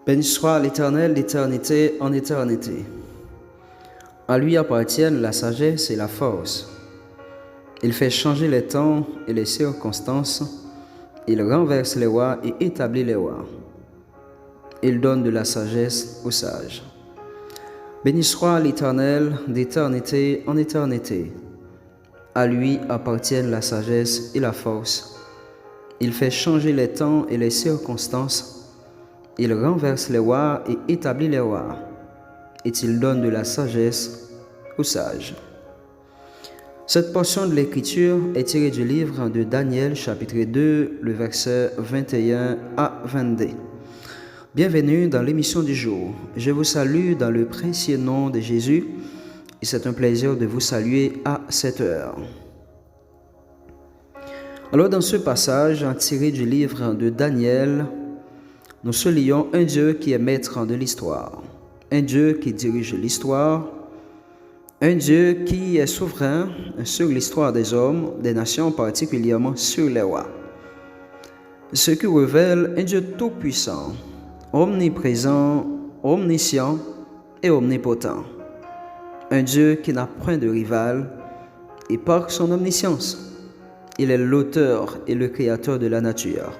Béni soit l'Éternel d'éternité en éternité. À lui appartiennent la sagesse et la force. Il fait changer les temps et les circonstances. Il renverse les rois et établit les rois. Il donne de la sagesse aux sages. Béni soit l'Éternel d'éternité en éternité. À lui appartiennent la sagesse et la force. Il fait changer les temps et les circonstances. Il renverse les rois et établit les rois. Et il donne de la sagesse aux sages. Cette portion de l'Écriture est tirée du livre de Daniel, chapitre 2, le verset 21 à 22. Bienvenue dans l'émission du jour. Je vous salue dans le précieux nom de Jésus et c'est un plaisir de vous saluer à cette heure. Alors dans ce passage tiré du livre de Daniel, nous soulignons un Dieu qui est maître de l'histoire, un Dieu qui dirige l'histoire, un Dieu qui est souverain sur l'histoire des hommes, des nations, particulièrement sur les rois. Ce qui révèle un Dieu tout-puissant, omniprésent, omniscient et omnipotent. Un Dieu qui n'a point de rival et par son omniscience, il est l'auteur et le créateur de la nature.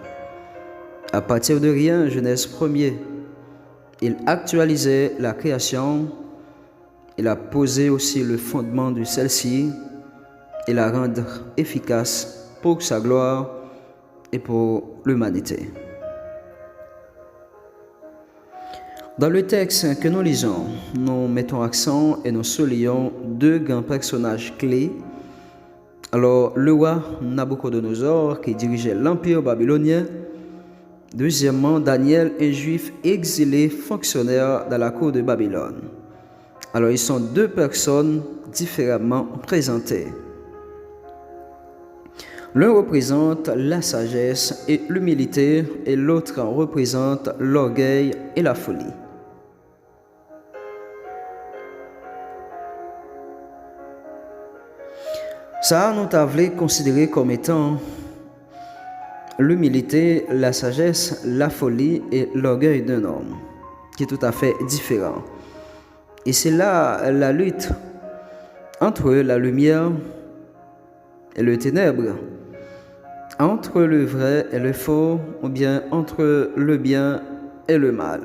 À partir de rien, Genèse 1er, il actualisait la création, il a posé aussi le fondement de celle-ci et la rendre efficace pour sa gloire et pour l'humanité. Dans le texte que nous lisons, nous mettons accent et nous soulignons deux grands personnages clés. Alors, le roi Nabuchodonosor qui dirigeait l'empire babylonien. Deuxièmement, Daniel, un juif exilé fonctionnaire dans la cour de Babylone. Alors, ils sont deux personnes différemment présentées. L'un représente la sagesse et l'humilité et l'autre représente l'orgueil et la folie. Ça, nous t'avons considéré comme étant l'humilité, la sagesse, la folie et l'orgueil d'un homme, qui est tout à fait différent. Et c'est là la lutte entre la lumière et le ténèbre, entre le vrai et le faux, ou bien entre le bien et le mal.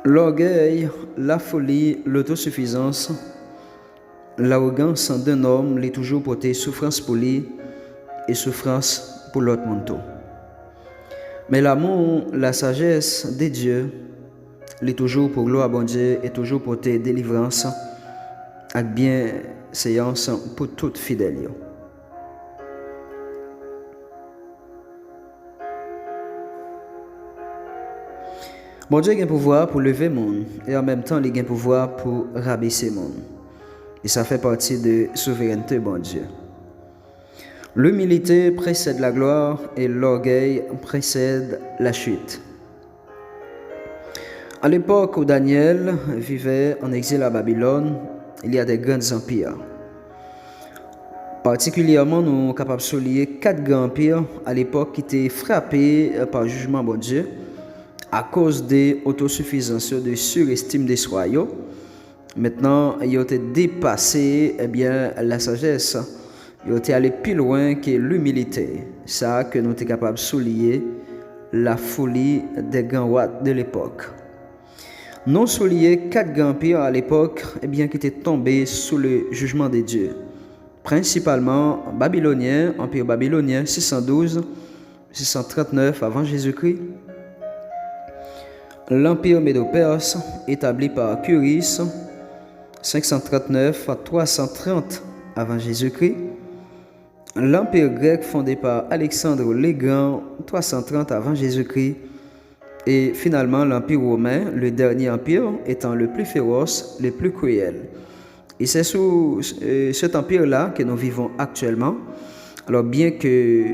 L'orgueil, la folie, l'autosuffisance, l'arrogance d'un homme l'est toujours porté souffrance pour lui et souffrance pour l'autre manteau. Mais l'amour, la sagesse des dieux, l'est toujours pour gloire à bon Dieu et toujours porter délivrance avec bienséance pour toute fidèle. Bon Dieu a un pouvoir pour lever le monde et en même temps il a un pouvoir pour rabaisser le monde. Et ça fait partie de la souveraineté bon Dieu. L'humilité précède la gloire et l'orgueil précède la chute. À l'époque où Daniel vivait en exil à Babylone, il y a des grands empires. Particulièrement, nous sommes capables de souligner 4 grands empires à l'époque qui étaient frappés par le jugement bon Dieu à cause des autosuffisances, de surestime des royaumes. Maintenant, ils ont été dépassés la sagesse. Ils ont été allés plus loin que l'humilité. Ça que nous sommes capables de souligner la folie des grands rois de l'époque. Nous soulignons 4 grands empires à l'époque qui étaient tombés sous le jugement de Dieu. Principalement babylonien, empire babylonien 612-639 avant Jésus-Christ. L'empire médo-perse établi par Cyrus 539 à 330 avant Jésus-Christ. L'empire grec fondé par Alexandre le Grand 330 avant Jésus-Christ. Et finalement l'empire romain, le dernier empire étant le plus féroce, le plus cruel. Et c'est sous cet empire-là que nous vivons actuellement. Alors bien que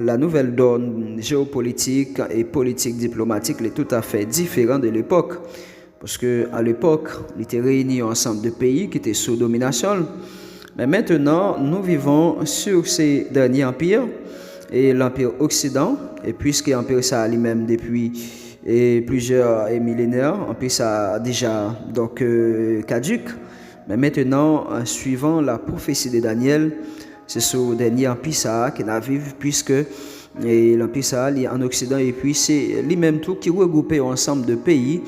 la nouvelle donne géopolitique et politique diplomatique est tout à fait différente de l'époque. Parce qu'à l'époque, il était réunis ensemble de pays qui étaient sous domination. Mais maintenant, nous vivons sur ces derniers empires et l'Empire Occident, et puisque l'Empire ça lui-même depuis plusieurs millénaires, l'Empire ça a déjà donc caduque. Mais maintenant, suivant la prophétie de Daniel, c'est ce dernier empire ça qui n'a vécu puisque l'empire ça est en Occident et puis c'est lui-même tout qui regroupe un ensemble de pays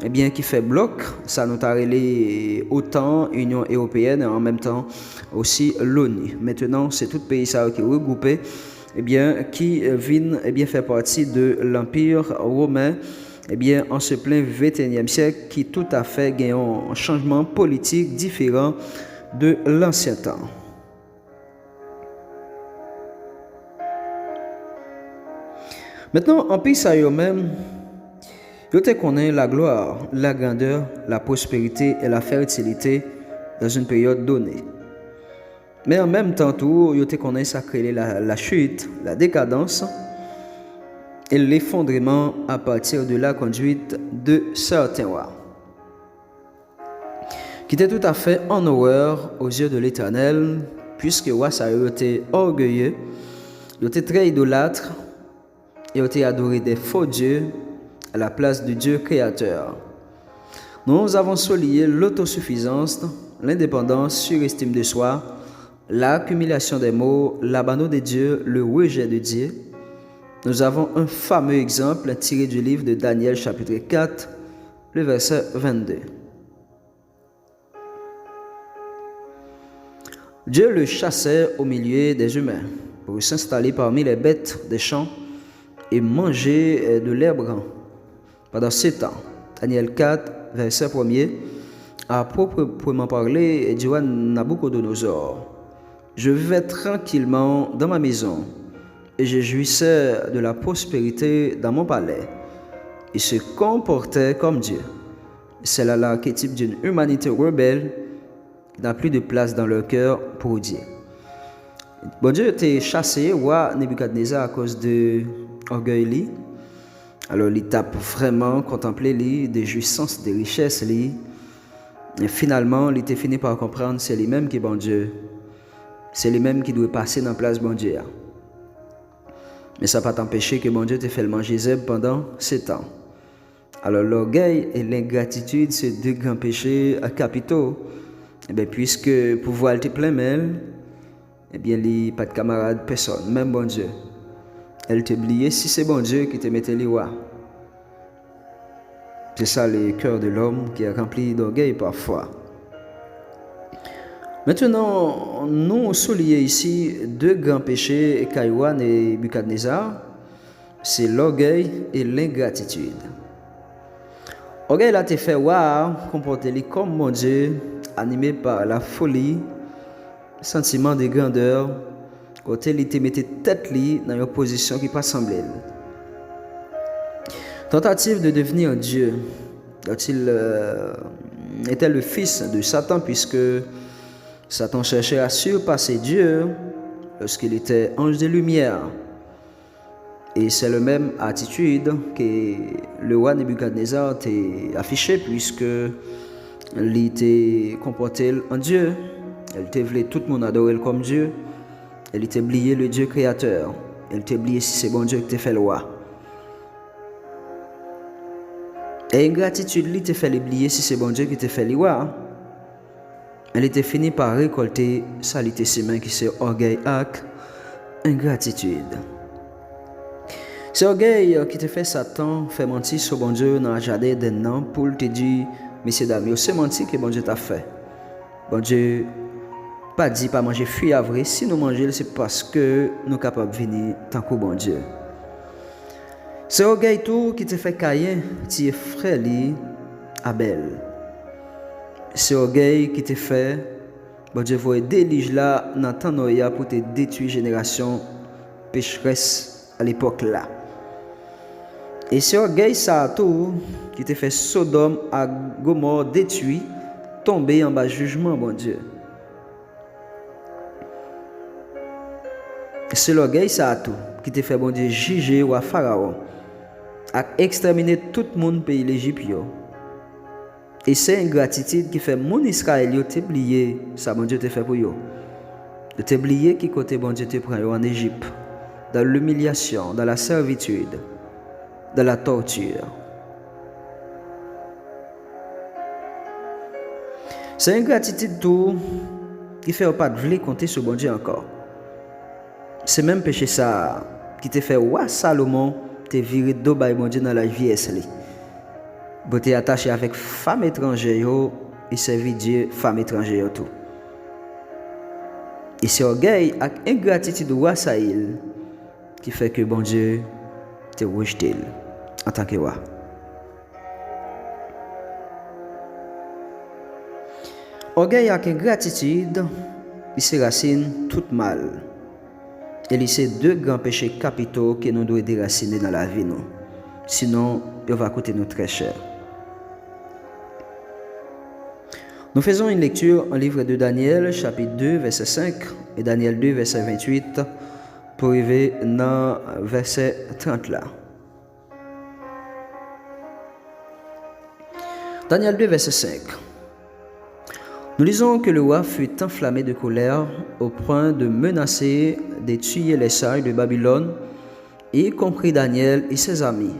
eh bien qui fait bloc, ça nous a relé autant Union européenne et en même temps aussi l'ONU. Maintenant, c'est tout pays ça qui est regroupé eh bien qui vient eh bien faire partie de l'empire romain eh bien, en ce plein XXIe siècle, qui tout à fait gagne un changement politique différent de l'ancien temps. Maintenant, en pays ça même, vous connaissez la gloire, la grandeur, la prospérité et la fertilité dans une période donnée. Mais en même temps, vous connaissez ça créer la chute, la décadence et l'effondrement à partir de la conduite de certains rois, qui était tout à fait en horreur aux yeux de l'Éternel, puisque roi ça était orgueilleux, il était très idolâtre, et était adoré des faux dieux à la place du Dieu créateur. Nous avons souligné l'autosuffisance, l'indépendance, surestime de soi, l'accumulation des mots, l'abandon de Dieu, le rejet de Dieu. Nous avons un fameux exemple tiré du livre de Daniel chapitre 4, le verset 22. Dieu le chassait au milieu des humains pour s'installer parmi les bêtes des champs et manger de l'herbe pendant 7 ans. Daniel 4, verset 1er, à proprement parler, dit à Nabucodonosor, je vivais tranquillement dans ma maison et je jouissais de la prospérité dans mon palais. Il se comportait comme Dieu. C'est là l'archétype d'une humanité rebelle qui n'a plus de place dans leur cœur pour Dieu. Bon Dieu était chassé, roi Nebuchadnezzar, à cause de orgueil. Alors il t'a vraiment contemplé des jouissances, des richesses. Et finalement, il était fini par comprendre que c'est lui-même qui est bon Dieu. C'est lui-même qui doit passer dans la place bon Dieu. Mais ça n'a pas empêché que bon Dieu te fait le manger zèbre pendant 7 ans. Alors l'orgueil et l'ingratitude, c'est deux grands péchés capitaux. Et bien, puisque pouvoir était plein mêle, eh bien, il n'y a pas de camarade, personne, même bon Dieu. Elle t'a oublié si c'est bon Dieu qui te mettait les rois. C'est ça le cœur de l'homme qui est rempli d'orgueil parfois. Maintenant, nous soulignons ici deux grands péchés, Caïwan et Nebuchadnezzar, c'est l'orgueil et l'ingratitude. Orgueil a été fait comporter comme mon Dieu, animé par la folie, sentiment de grandeur, côté il te mettait tête dans une position qui pas semblait. Tentative de devenir Dieu, dont il était le fils de Satan, puisque Satan cherchait à surpasser Dieu lorsqu'il était ange de lumière. Et c'est la même attitude que le roi Nebuchadnezzar a affiché, puisque il était comporté en Dieu. Il était voulu tout le monde adorer comme Dieu. Il était oublié le Dieu créateur. Il était oublié si c'est bon Dieu qui t'a fait le roi. Et ingratitude, il t'a fait oublier si c'est bon Dieu qui t'a fait le roi. Elle était finie par récolter salité ses mains qui c'est orgueil et ingratitude. C'est orgueil qui te fait Satan fait mentir sur bon Dieu dans le jardin d'un an pour te dire, messieurs dames, c'est mentir que bon Dieu t'a fait. Bon Dieu pas dit pas manger fruit à vrai. Si nous mangeons, c'est parce que nous sommes capables de venir tant que bon Dieu. C'est orgueil tout qui te fait Caïn, tu es frère Abel. C'est orgueil qui te fait, bon Dieu va délige là dans temps noya pour te détruire génération pécheresse à l'époque là. Et c'est orgueil ça tout qui te fait Sodome à Gomorrhe détruit, tomber en bas jugement bon Dieu. C'est l'orgueil ça tout qui te fait bon Dieu juger ou à Pharaon à exterminer tout le monde pays l'Égypte. Et c'est ingratitude qui fait mon Israël t'oublier ça bon Dieu te fait pour yo. De t'oublier qui côté bon Dieu te prend en Égypte. dans l'humiliation, dans la servitude, dans la torture. C'est une ingratitude tout qui fait pas de vouloir compter sur bon Dieu encore. C'est même péché ça qui te fait ouais Salomon te viré d'eau by bon Dieu dans la vieillesse li. Bo te attaché avec femme étrangère yo et servi Dieu femme étrangère tout. Et c'est orgueil et ingratitude roi Saïl qui fait que bon Dieu te rejeté en tant que roi. Orgueil et ingratitude, il se racine tout mal. Et c'est deux grands péchés capitaux que nous devons déraciner dans la vie. Nous. Sinon, il va coûter nous très cher. Nous faisons une lecture en livre de Daniel, chapitre 2, verset 5, et Daniel 2, verset 28, pour arriver dans verset 30 là. Daniel 2, verset 5. Nous lisons que le roi fut enflammé de colère au point de menacer de tuer les sages de Babylone, y compris Daniel et ses amis.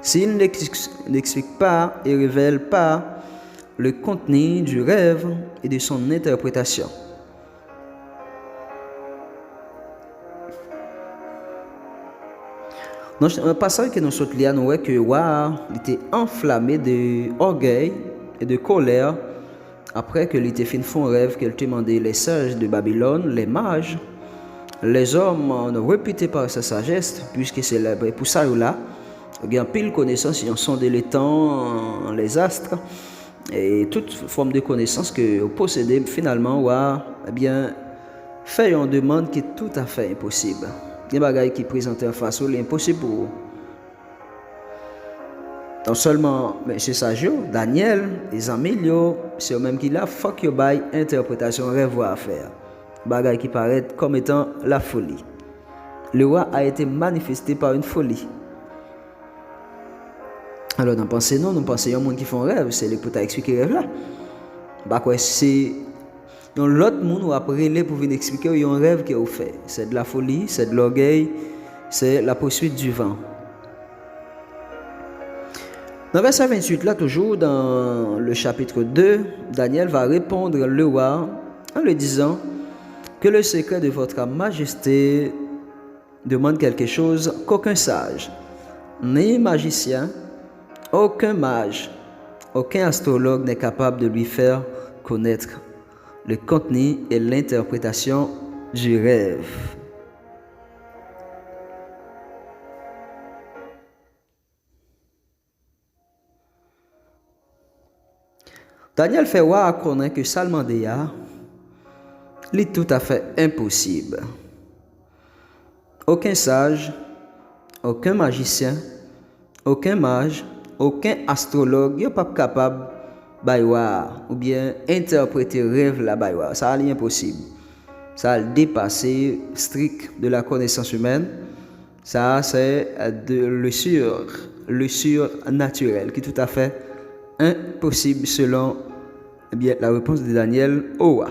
S'il n'explique pas et révèle pas le contenu du rêve et de son interprétation. Dans un passage que nous sommes là, nous voyons que le roi était enflammé d'orgueil et de colère après que l'ité fin font rêve qu'elle demandait les sages de Babylone, les mages, les hommes réputés par sa sagesse, puisque c'est pour ça là, il y a pile connaissance, ils ont sondé les temps, les astres, et toute forme de connaissance que vous possédez, finalement, eh bien, fait une demande qui est tout à fait impossible. Il y a des bagages qui présentent en face, c'est impossible pour vous. Non seulement M. Sagio, Daniel, les amis, c'est eux-mêmes qui la fuck your by interprétation rêve à faire. Bagay qui paraît comme étant la folie. Le roi a été manifesté par une folie. Alors, nous pensons qu'il y a des gens qui font rêve, c'est les pour expliquer rêve là. Bah quoi, c'est l'autre monde ou après les pour venir expliquer un rêve qu'ils ont fait. C'est de la folie, c'est de l'orgueil, c'est la poursuite du vent. Dans verset 28, là, toujours dans le chapitre 2, Daniel va répondre le roi en lui disant que le secret de votre majesté demande quelque chose qu'aucun sage, ni magicien, aucun mage, aucun astrologue n'est capable de lui faire connaître le contenu et l'interprétation du rêve. Daniel fait voir connaître que Salmandéa est tout à fait impossible. Aucun sage, aucun magicien, aucun mage, aucun astrologue n'est pas capable de ou bien interpréter rêve la baïwa. Ça est impossible. Ça a dépassé strict de la connaissance humaine. Ça c'est le surnaturel qui est tout à fait impossible selon la réponse de Daniel au roi.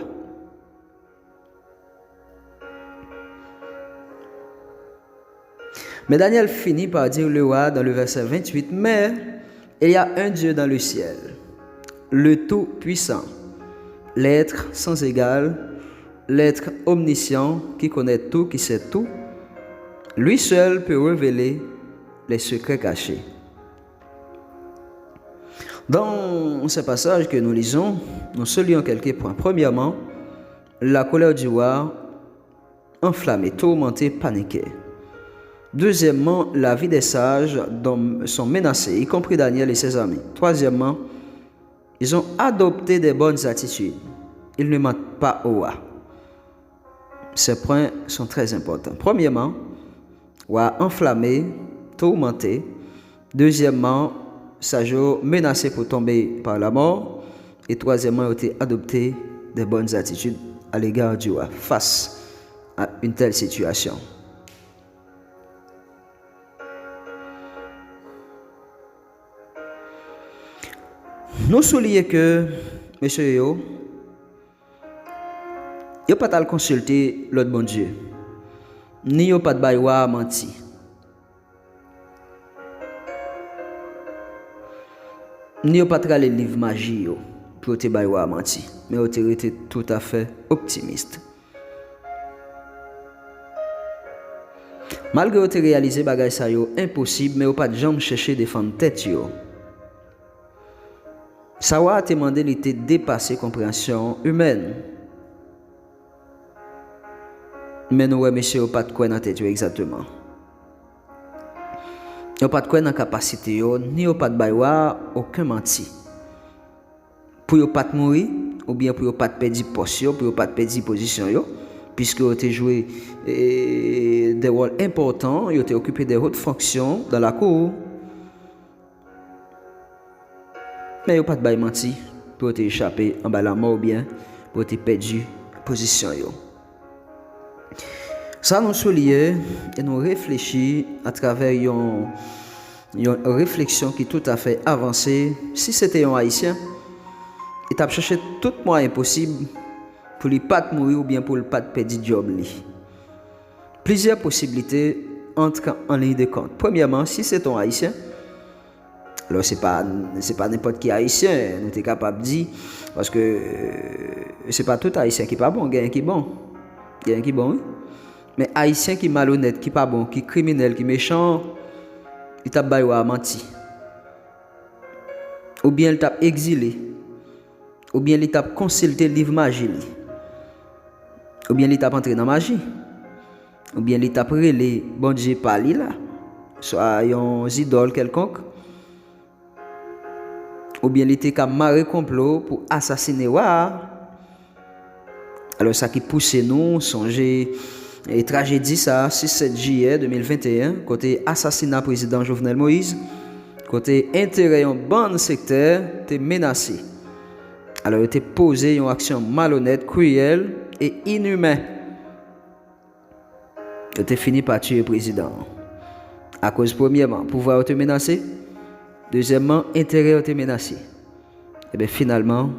Mais Daniel finit par dire le roi dans le verset 28, mais il y a un Dieu dans le ciel, le Tout-Puissant, l'être sans égal, l'être omniscient qui connaît tout, qui sait tout. Lui seul peut révéler les secrets cachés. Dans ce passage que nous lisons, nous soulignons quelques points. Premièrement, la colère du roi enflammée, tourmentée, paniquée. Deuxièmement, la vie des sages sont menacées, y compris Daniel et ses amis. Troisièmement, ils ont adopté des bonnes attitudes. Ils ne mentent pas au roi. Ces points sont très importants. Premièrement, roi enflammé, tourmenté. Deuxièmement, sages menacés pour tomber par la mort. Et troisièmement, ils ont été adopté des bonnes attitudes à l'égard du roi face à une telle situation. Nous soulignons que monsieur yo, il n'a pas à consulter l'autre bon Dieu. ni yo pas de bay roi menti. Ni yo pas trale livre magie yo pour te bay roi menti, mais yo te été tout à fait optimiste. Malgré yo te réalisé bagay sa yo impossible, mais yo pas de jambe chercher défendre tête yo. Ça a demandé de te dépasser compréhension humaine. Mais nous, monsieur, vous pas de quoi dans tête exactement. Vous pas de quoi dans capacité, ni vous pas de baïwa, aucun menti. Pour vous pas mourir, ou bien pour vous pas perdre poste, pour vous pas perdre position, puisque vous avez joué des rôles importants, vous avez occupé des hautes fonctions dans la cour. Mais vous pas de baï menti pour vous échapper en bas la mort ou bien pour vous perdre position. Ça nous souligne et nous réfléchissons à travers une réflexion qui est tout à fait avancée. Si c'était un Haïtien, il a cherché tout moyen possible pour ne pas mourir ou bien pour ne pas perdre le job. Plusieurs possibilités entrent en ligne de compte. Premièrement, si c'est un Haïtien, alors c'est pas n'importe qui Haïtien, nous sommes capables de dire, parce que c'est pas tout Haïtien qui est pas bon, il y a un qui est bon. Il y a un qui est bon, oui. Mais Haïtien qui est malhonnête, qui n'est pas bon, qui est criminel, qui est méchant, il t'a menti. Ou bien il t'a exilé. Ou bien il t'a consulté le livre magie. Ou bien il t'a entré dans la magie. Ou bien il t'a pris les bon Dieu par là. Soit un idole quelconque. Ou bien il t'a marré complot pour assassiner. Alors ça qui pousse nous, songer. Et tragédie ça, 6-7 juillet 2021, côté assassinat président Jovenel Moïse, côté intérêt en bon secteur, t'es menacé. Alors, il était posé une action malhonnête, cruelle et inhumaine. Il était fini par tuer le président. À cause, premièrement, pouvoir était menacé. Deuxièmement, intérêt était menacé. Et bien finalement,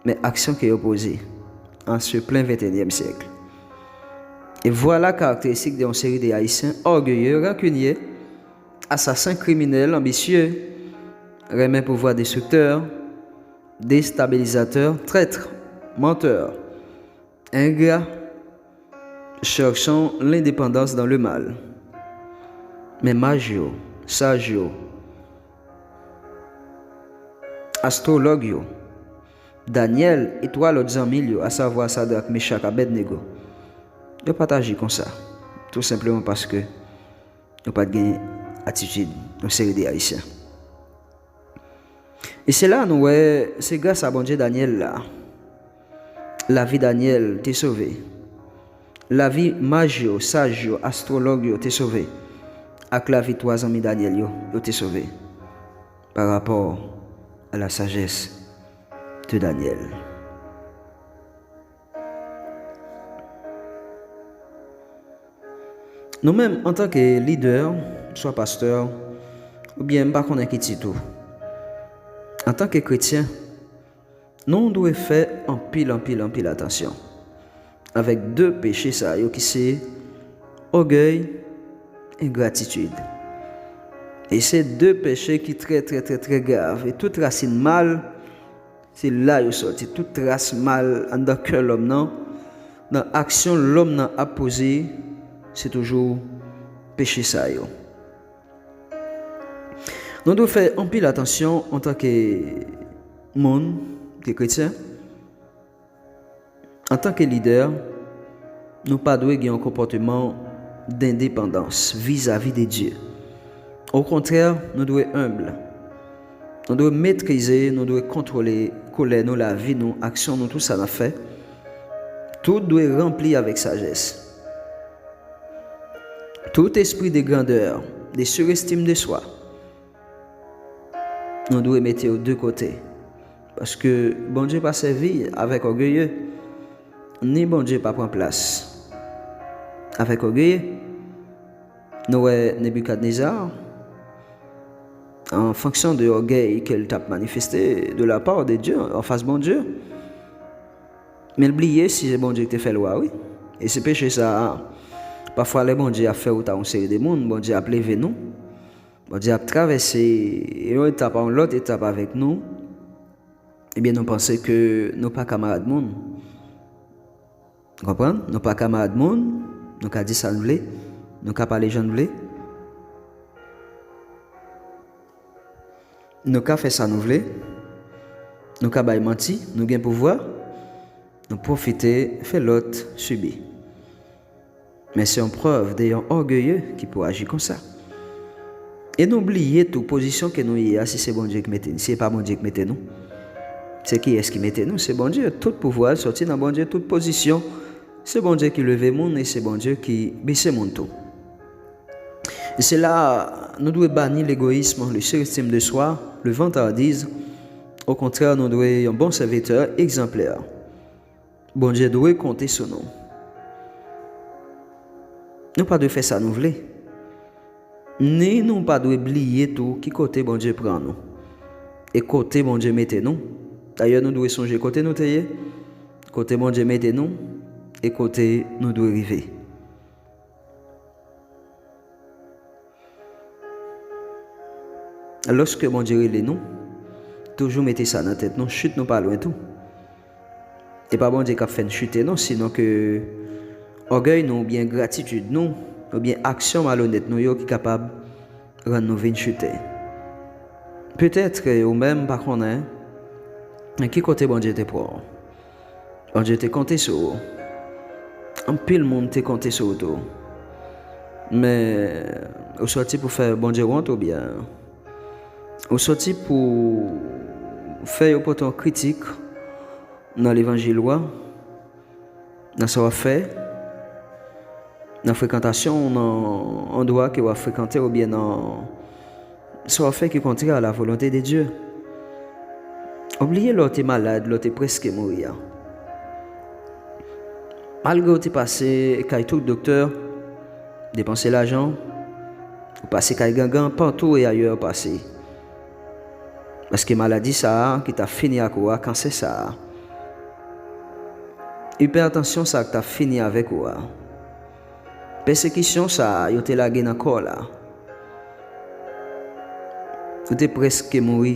mais action qui est opposée en ce plein 21e siècle. Et voilà la caractéristique d'une série de Haïtiens orgueilleux, rancuniers, assassins criminels, ambitieux, remet pouvoir destructeur, déstabilisateur, traître, menteur, ingrat, cherchant l'indépendance dans le mal. Mais magio, sagio, astrologue, Daniel et toi l'autre ami, à savoir Sadak, Meshach, Abednego, de partager comme ça, tout simplement parce que nous pas de attitude dans série des Haïtiens. Et c'est là nous c'est grâce à bon Dieu Daniel là, la vie Daniel t'est sauvé, la vie magio, sagio, astrologue t'est sauvé, avec la vie 3 amis Daniel yo t'est sauvé par rapport à la sagesse de Daniel. Nous-mêmes, en tant que leader, soit pasteur, ou bien pas qu'on inquiète tout, en tant que chrétien, nous devons faire en pile attention avec deux péchés ça, qui c'est orgueil et ingratitude. Et c'est deux péchés qui sont très graves. Et toute racine mal, c'est là où sorti. Toute race mal dans le cœur de l'homme, dans l'action l'homme a posé, c'est toujours péché ça. Nous devons faire en pile attention en tant que monde, que chrétien, en tant que leader, nous ne devons pas avoir un comportement d'indépendance vis-à-vis de Dieu. Au contraire, nous devons être humbles. Nous devons maîtriser, nous devons contrôler, colère, nous, la vie, nous, action, nous, tout ça, nous fait. Tout doit être rempli avec sagesse. Tout esprit de grandeur, de surestime de soi, nous devons mettre aux deux côtés. Parce que bon Dieu pas servi avec orgueilleux, ni bon Dieu pas prend place avec orgueilleux. Nous avons Nebuchadnezzar, en fonction de l'orgueil qu'elle t'a manifesté de la part de Dieu, en face de bon Dieu. Mais oubliez si c'est bon Dieu qui te fait loi, oui. Et c'est péché ça. Parfois, les bon Dieu a fait ou une série de monde, bon Dieu a levé nous. Bon Dieu a traversé une étape en l'autre étape avec nous. Eh bien, nous pensons que nous pas camarades monde. Vous comprenez? Nous pas camarades monde. Nous avons dit ça nous voulons. Nous avons parlé gens nous voulons. Nous avons fait ça nous voulons. Nous avons menti. Nous avons pouvoir. Nous profiter, faire l'autre subir. Mais c'est une preuve d'ayant orgueilleux qui peut agir comme ça. Et n'oubliez toute position que nous y a si c'est bon Dieu qui mette nous. Si ce n'est pas bon Dieu qui mette nous. C'est qui est-ce qui mette nous? C'est bon Dieu. Tout pouvoir sorti dans bon Dieu, toute position. C'est bon Dieu qui lève mon et c'est bon Dieu qui baisse mon tout. Et c'est là, nous devons bannir l'égoïsme, le surestime de soi, le vantardise. Au contraire, nous devons être un bon serviteur exemplaire. Bon Dieu doit compter sur nous. Nous pas de faire ça nous voulons. Ni nous pas de oublier tout qui côté bon Dieu prend nous. Et côté bon Dieu mette nous. D'ailleurs, nous devons songer côté nous tailler. Côté bon Dieu mette nous. Et côté nous devons arriver. Lorsque bon Dieu relève nous, toujours mettez ça dans la tête. Non, chute nous pas loin tout. Et pas bon Dieu qui a fait chuter non, sinon que orgueil nous, ou bien gratitude nous, ou bien action malhonnête nous, qui est capable de rendre nous venir chuter. Peut-être ou même pas qu'on a, qui côté bon Dieu te pour. Bon Dieu te compté sur vous. En pile monde te compté sur vous. Mais au sorti pour faire bon Dieu honte ou bien au sorti pour faire un poton critique dans l'évangile dans ce qu'on fait dans la fréquentation dans endroit que va fréquenter ou bien dans ce qu'on fait qui contraire à la volonté de Dieu. Oubliez l'autre est malade, l'autre est presque mourir. Malgré que tu passé chez tout docteur, dépenser l'argent, ou passer chez gangan partout et ailleurs passer. Parce que maladie ça qui t'a fini à quoi, cancer ça. Hypertension ça qui t'a fini avec quoi. Persécution ça, yo te lagué dans corps là. Ou t'es presque mort,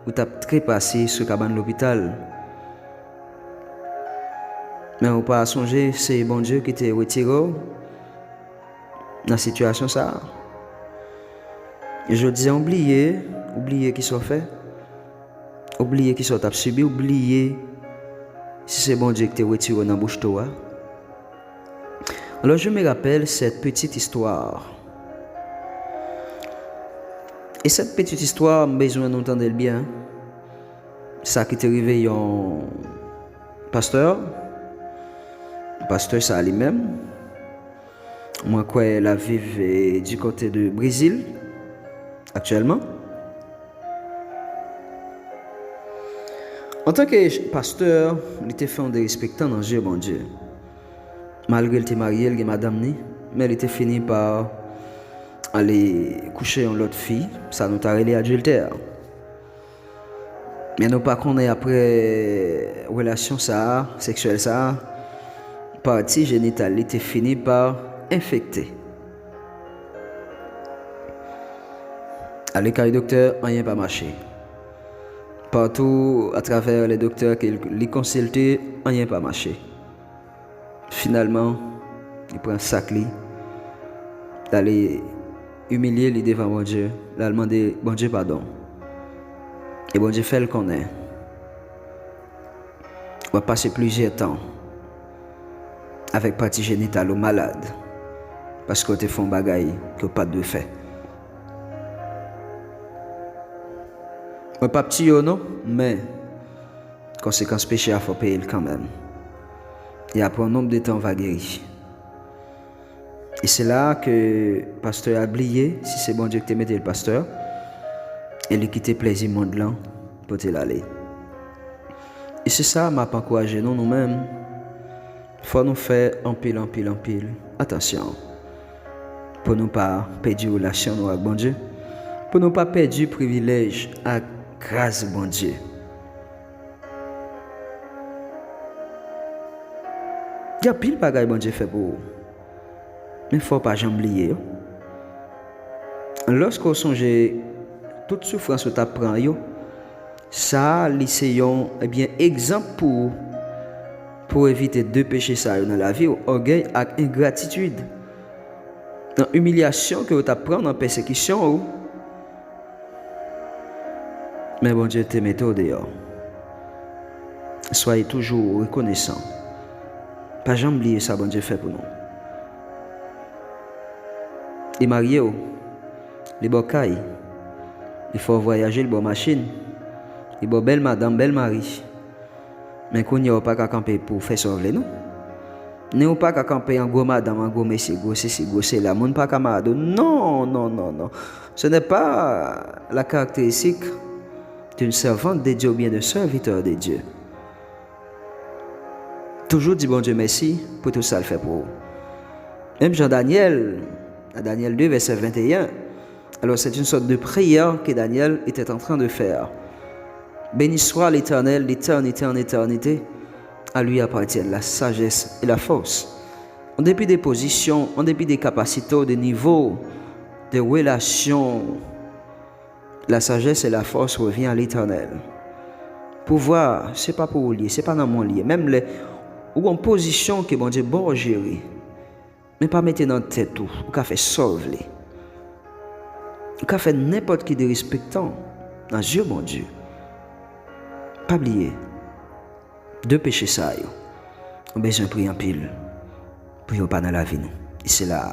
ou t'as trépassé sur cabane l'hôpital. Mais ou pas songer, c'est bon Dieu qui t'a retiré dans la situation ça. Et je dis oubliez qui soit fait. Oubliez qui soit subi, oubliez si c'est bon Dieu qui t'a retiré dans la bouche toi. Alors je me rappelle cette petite histoire. Et cette petite histoire, besoin d'entendre bien. Ça qui t'est arrivé un pasteur ça lui-même. Moi quoi la vive du côté de Brésil actuellement. En tant que pasteur, il était fait de respectant dans Dieu bon Dieu. Malgré qu'il était marié, il était madame ni, mais il était fini par aller coucher avec l'autre fille, ça nous a relé adultère. Mais nous pas qu'on est après relation ça, sexuelle ça, partie génitale était fini par infecter. À l'école docteur, rien pas marché. Partout à travers les docteurs qui les consultaient, rien pas marché. Finalement, il prend un sac d'aller humilier lui devant mon Dieu, d'aller demander bon Dieu pardon. Et bon Dieu fait le connaît. On va passer plusieurs temps avec partie génitale ou malade parce qu'on te fait un bagaille que pas de fait. On pas petit non, mais conséquence péché il faut payer quand même. Et après un nombre de temps on va guérir. Et c'est là que le pasteur a oublié, si c'est bon Dieu que tu mets le pasteur, et il quitte plaisir monde là pour te l'aller. Et c'est ça m'a encouragé nous-mêmes. Il faut nous faire en pile. Attention. Pour ne pas perdre la relation avec bon Dieu. Pour ne pas perdre le privilège à grâce bon Dieu. Il y a pile de bagages bon Dieu fait pour vous. Mais il ne faut pas jamais oublier. Lorsqu'on songe toute souffrance que tu apprends, ça, c'est un exemple pour éviter deux péchés ça dans la vie, orgueil et ingratitude. Dans l'humiliation que tu apprends, dans la persécution. Mais bon Dieu te met dehors. Soyez toujours reconnaissants. Pas jamais oublier ça, bon Dieu fait pour nous. Les mariés, les bocailles, il faut voyager, les bonnes machines, les bonnes belles madame, belle mari. Mais qu'on n'y a pas qu'à camper pour faire sauver nous. Nous pas qu'à camper en gros madame, en gros monsieur, gros ceci, gros c'est là. Nous pas qu'à madame. Non, non, non, non. Ce n'est pas la caractéristique d'une servante de Dieu ou bien d'un serviteur de Dieu. Toujours dit bon Dieu merci pour tout ça le fait pour vous. Même Jean-Daniel, à Daniel 2, verset 21, alors c'est une sorte de prière que Daniel était en train de faire. Béni soit l'Éternel d'éternité en éternité, à lui appartiennent la sagesse et la force. En dépit des positions, en dépit des capacités, des niveaux, des relations, la sagesse et la force reviennent à l'Éternel. Pouvoir, ce n'est pas pour vous lier, ce n'est pas dans mon lié. Même les ou en position que bon Dieu bon gérer, mais pas mettre dans la tête tout, ou qu'a fait sauver, ou qu'a fait n'importe qui de respectant dans Dieu bon Dieu. Pas oublier, deux péchés ça, on a besoin de prier en pile, pour ne pas dans la vie nous. Et c'est là,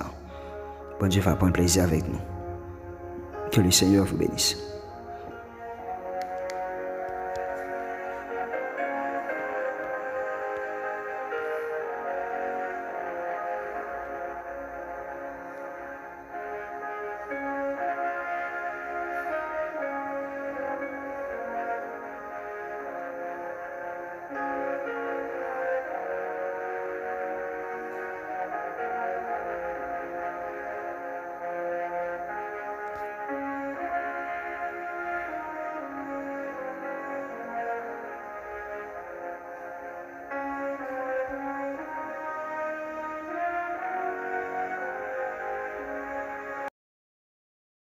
bon Dieu va prendre plaisir avec nous. Que le Seigneur vous bénisse.